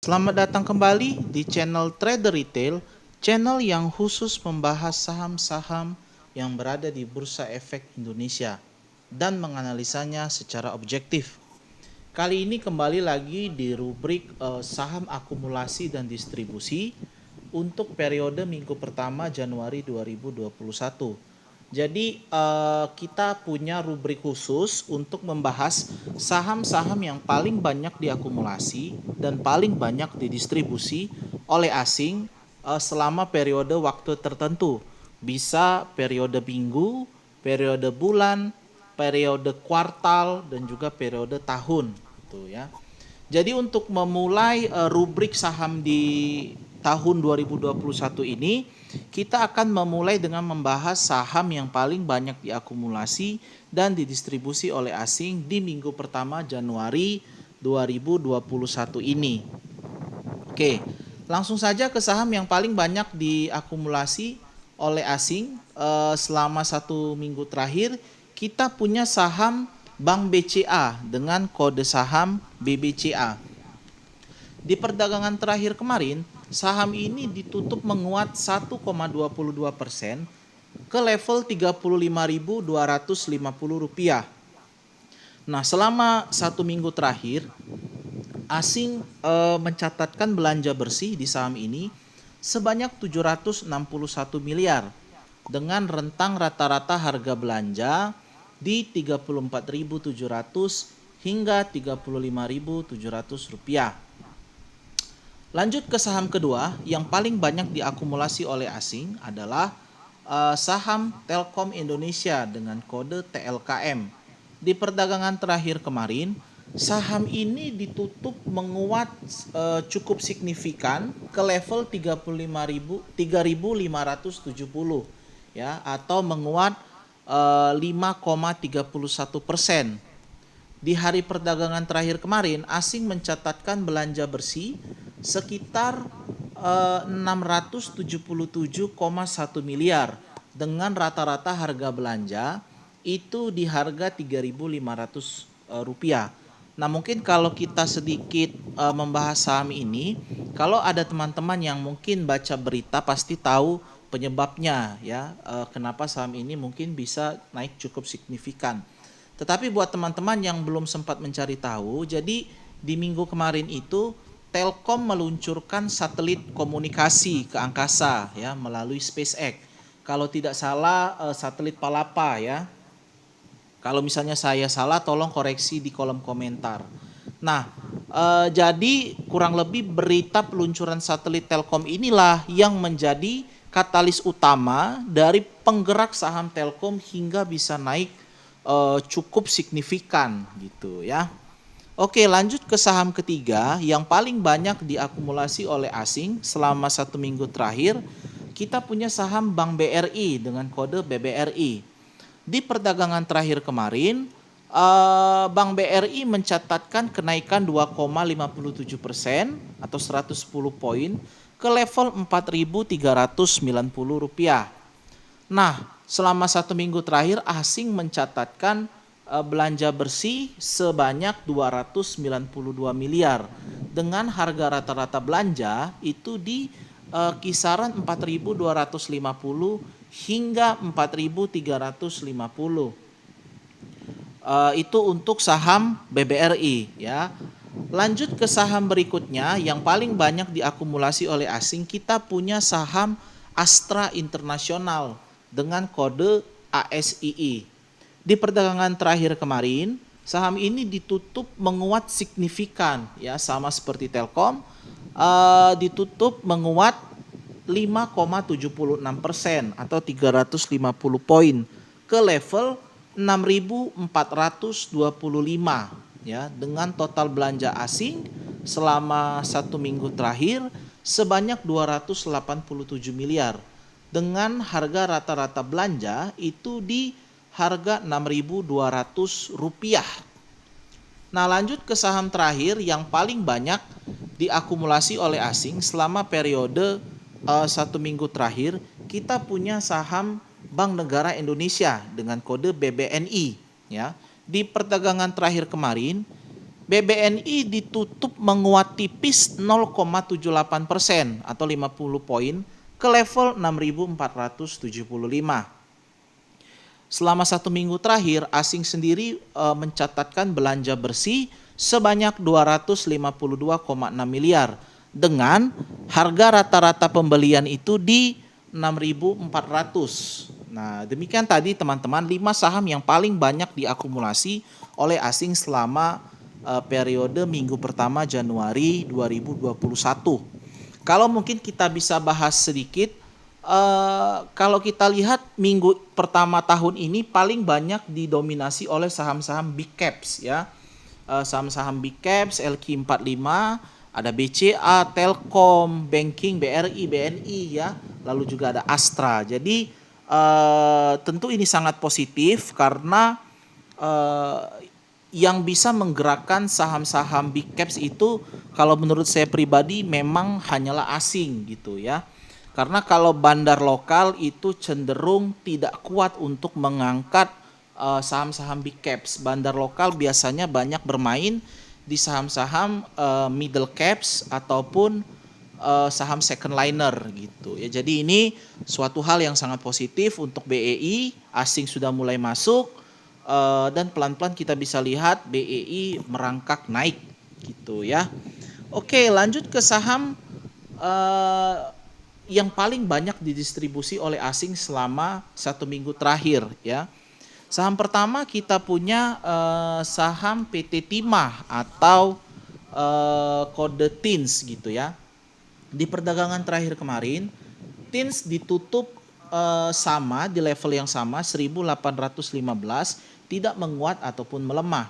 Selamat datang kembali di channel Trader Retail, channel yang khusus membahas saham-saham yang berada di Bursa Efek Indonesia dan menganalisanya secara objektif. Kali ini kembali lagi di rubrik saham akumulasi dan distribusi untuk periode minggu pertama Januari 2021. Jadi kita punya rubrik khusus untuk membahas saham-saham yang paling banyak diakumulasi dan paling banyak didistribusi oleh asing selama periode waktu tertentu. Bisa periode minggu, periode bulan, periode kuartal, dan juga periode tahun. Gitu ya. Jadi untuk memulai rubrik saham di tahun 2021 ini, kita akan memulai dengan membahas saham yang paling banyak diakumulasi dan didistribusi oleh asing di minggu pertama Januari 2021 ini. Oke, langsung saja ke saham yang paling banyak diakumulasi oleh asing selama 1 minggu terakhir. Kita punya saham Bank BCA dengan kode saham BBCA. Di perdagangan terakhir kemarin, saham ini ditutup menguat 1,22% ke level Rp35.250. Nah, selama 1 minggu terakhir, asing mencatatkan belanja bersih di saham ini sebanyak 761 miliar dengan rentang rata-rata harga belanja di 34.700 hingga 35.700 rupiah. Lanjut ke saham kedua yang paling banyak diakumulasi oleh asing adalah saham Telkom Indonesia dengan kode TLKM. Di perdagangan terakhir kemarin, saham ini ditutup menguat cukup signifikan ke level 3.570 ya, atau menguat 5,31%. Di hari perdagangan terakhir kemarin, asing mencatatkan belanja bersih sekitar 677,1 miliar dengan rata-rata harga belanja itu di harga 3.500 rupiah. Nah, mungkin kalau kita sedikit membahas saham ini, kalau ada teman-teman yang mungkin baca berita pasti tahu penyebabnya ya, kenapa saham ini mungkin bisa naik cukup signifikan. Tetapi buat teman-teman yang belum sempat mencari tahu, jadi di minggu kemarin itu Telkom meluncurkan satelit komunikasi ke angkasa ya melalui SpaceX. Kalau tidak salah satelit Palapa ya. Kalau misalnya saya salah tolong koreksi di kolom komentar. Nah, jadi kurang lebih berita peluncuran satelit Telkom inilah yang menjadi katalis utama dari penggerak saham Telkom hingga bisa naik cukup signifikan gitu ya. Oke, lanjut ke saham ketiga yang paling banyak diakumulasi oleh asing selama 1 minggu terakhir. Kita punya saham Bank BRI dengan kode BBRI. Di perdagangan terakhir kemarin, Bank BRI mencatatkan kenaikan 2,57% atau 110 poin ke level Rp4.390. Nah, selama 1 minggu terakhir asing mencatatkan belanja bersih sebanyak 292 miliar dengan harga rata-rata belanja itu di kisaran 4.250 hingga 4.350. Itu untuk saham BBRI ya. Lanjut ke saham berikutnya yang paling banyak diakumulasi oleh asing, kita punya saham Astra Internasional dengan kode ASII. Di perdagangan terakhir kemarin, saham ini ditutup menguat signifikan ya, sama seperti Telkom, ditutup menguat 5,76% atau 350 poin ke level 6.425 ya, dengan total belanja asing selama 1 minggu terakhir sebanyak 287 miliar dengan harga rata-rata belanja itu di harga Rp6.200. Nah, lanjut ke saham terakhir yang paling banyak diakumulasi oleh asing selama periode 1 minggu terakhir, kita punya saham Bank Negara Indonesia dengan kode BBNI ya. Di perdagangan terakhir kemarin, BBNI ditutup menguat tipis 0,78% atau 50 poin ke level 6.475. Selama 1 minggu terakhir, asing sendiri mencatatkan belanja bersih sebanyak 252,6 miliar dengan harga rata-rata pembelian itu di 6.400. Nah, demikian tadi teman-teman 5 saham yang paling banyak diakumulasi oleh asing selama periode minggu pertama Januari 2021. Kalau mungkin kita bisa bahas sedikit, kalau kita lihat minggu pertama tahun ini paling banyak didominasi oleh saham-saham big caps ya. Saham-saham big caps LQ45, ada BCA, Telkom, Banking, BRI, BNI ya, lalu juga ada Astra. Jadi tentu ini sangat positif karena yang bisa menggerakkan saham-saham big caps itu kalau menurut saya pribadi memang hanyalah asing gitu ya. Karena kalau bandar lokal itu cenderung tidak kuat untuk mengangkat saham-saham big caps. Bandar lokal biasanya banyak bermain di saham-saham middle caps ataupun saham second liner gitu ya. Jadi ini suatu hal yang sangat positif untuk BEI, asing sudah mulai masuk dan pelan-pelan kita bisa lihat BEI merangkak naik gitu ya. Oke, lanjut ke saham yang paling banyak didistribusi oleh asing selama 1 minggu terakhir ya. Saham pertama kita punya saham PT Timah atau kode TINS gitu ya. Di perdagangan terakhir kemarin, TINS ditutup sama di level yang sama 1815, tidak menguat ataupun melemah.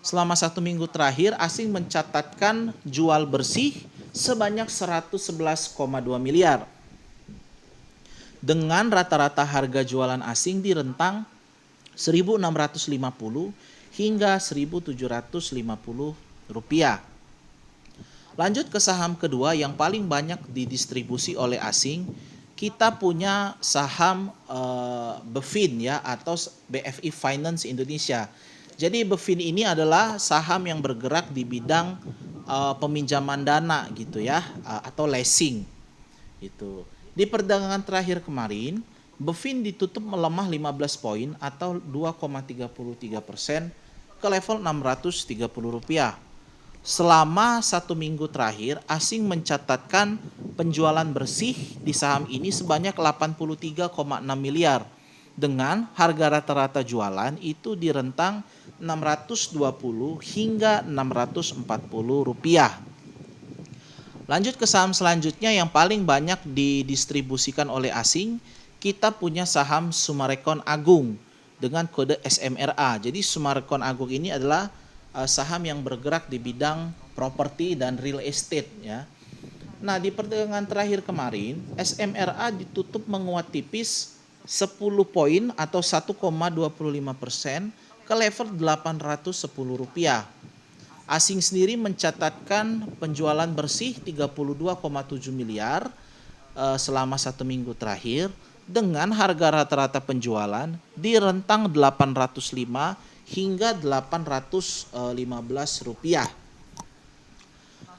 Selama 1 minggu terakhir, asing mencatatkan jual bersih sebanyak 111,2 miliar. Dengan rata-rata harga jualan asing di rentang 1.650 hingga 1.750 rupiah. Lanjut ke saham kedua yang paling banyak didistribusi oleh asing, kita punya saham BEFIN ya atau BFI Finance Indonesia. Jadi BEFIN ini adalah saham yang bergerak di bidang peminjaman dana gitu ya atau leasing gitu. Di perdagangan terakhir kemarin, BEFIN ditutup melemah 15 poin atau 2,33% ke level Rp630. Selama 1 minggu terakhir, asing mencatatkan penjualan bersih di saham ini sebanyak 83,6 miliar dengan harga rata-rata jualan itu di rentang 620 hingga 640 rupiah. Lanjut ke saham selanjutnya yang paling banyak didistribusikan oleh asing, kita punya saham Summarecon Agung dengan kode SMRA. Jadi Summarecon Agung ini adalah saham yang bergerak di bidang properti dan real estate ya. Nah, di perdagangan terakhir kemarin, SMRA ditutup menguat tipis 10 poin atau 1,25% ke level Rp810. Asing sendiri mencatatkan penjualan bersih 32,7 miliar selama 1 minggu terakhir dengan harga rata-rata penjualan di rentang 805 hingga 815 rupiah.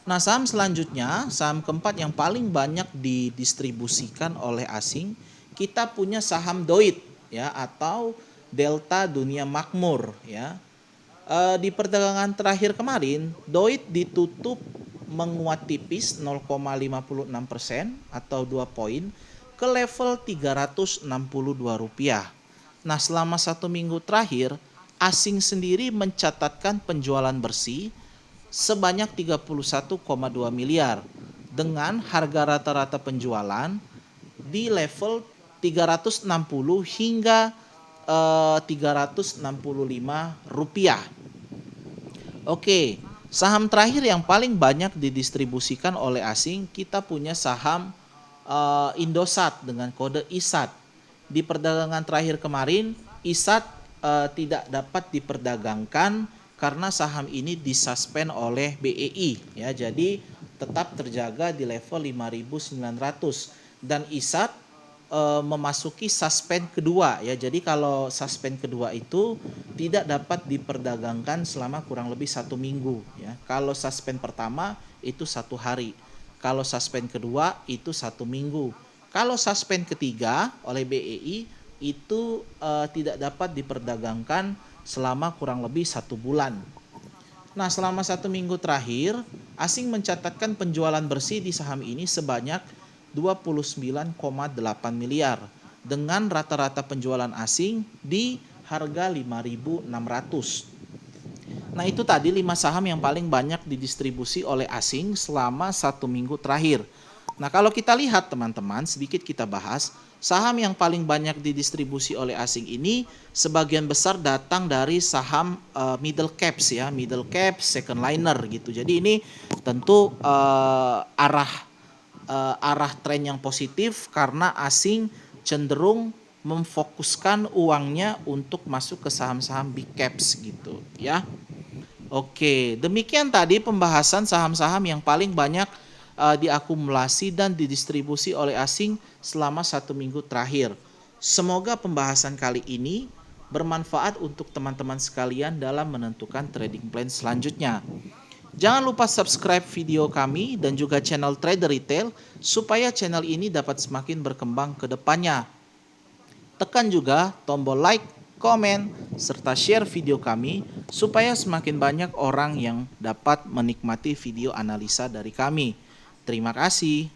Nah, saham selanjutnya, saham keempat yang paling banyak didistribusikan oleh asing, kita punya saham DOIT ya atau Delta Dunia Makmur ya. Di perdagangan terakhir kemarin, DOIT ditutup menguat tipis 0,56% atau 2 poin ke level Rp362. Nah, selama 1 minggu terakhir, asing sendiri mencatatkan penjualan bersih sebanyak 31,2 miliar dengan harga rata-rata penjualan di level 360 hingga 365 rupiah. Oke, saham terakhir yang paling banyak didistribusikan oleh asing, kita punya saham Indosat dengan kode ISAT. Di perdagangan terakhir kemarin, ISAT tidak dapat diperdagangkan karena saham ini disuspend oleh BEI ya. Jadi tetap terjaga di level 5.900 dan ISAT memasuki suspend kedua ya. Jadi kalau suspend kedua itu tidak dapat diperdagangkan selama kurang lebih 1 minggu ya. Kalau suspend pertama itu 1 hari. Kalau suspend kedua itu 1 minggu. Kalau suspend ketiga oleh BEI itu tidak dapat diperdagangkan selama kurang lebih 1 bulan. Nah, selama 1 minggu terakhir, asing mencatatkan penjualan bersih di saham ini sebanyak 29,8 miliar dengan rata-rata penjualan asing di harga 5.600. Nah, itu tadi 5 saham yang paling banyak didistribusi oleh asing selama 1 minggu terakhir. Nah, kalau kita lihat teman-teman, sedikit kita bahas, saham yang paling banyak didistribusi oleh asing ini sebagian besar datang dari saham middle caps ya, middle cap, second liner gitu. Jadi ini tentu arah tren yang positif karena asing cenderung memfokuskan uangnya untuk masuk ke saham-saham big caps gitu ya. Oke, demikian tadi pembahasan saham-saham yang paling banyak diakumulasi dan didistribusi oleh asing selama 1 minggu terakhir. Semoga pembahasan kali ini bermanfaat untuk teman-teman sekalian dalam menentukan trading plan selanjutnya. Jangan lupa subscribe video kami dan juga channel Trader Retail supaya channel ini dapat semakin berkembang ke depannya. Tekan juga tombol like, komen, serta share video kami supaya semakin banyak orang yang dapat menikmati video analisa dari kami. Terima kasih.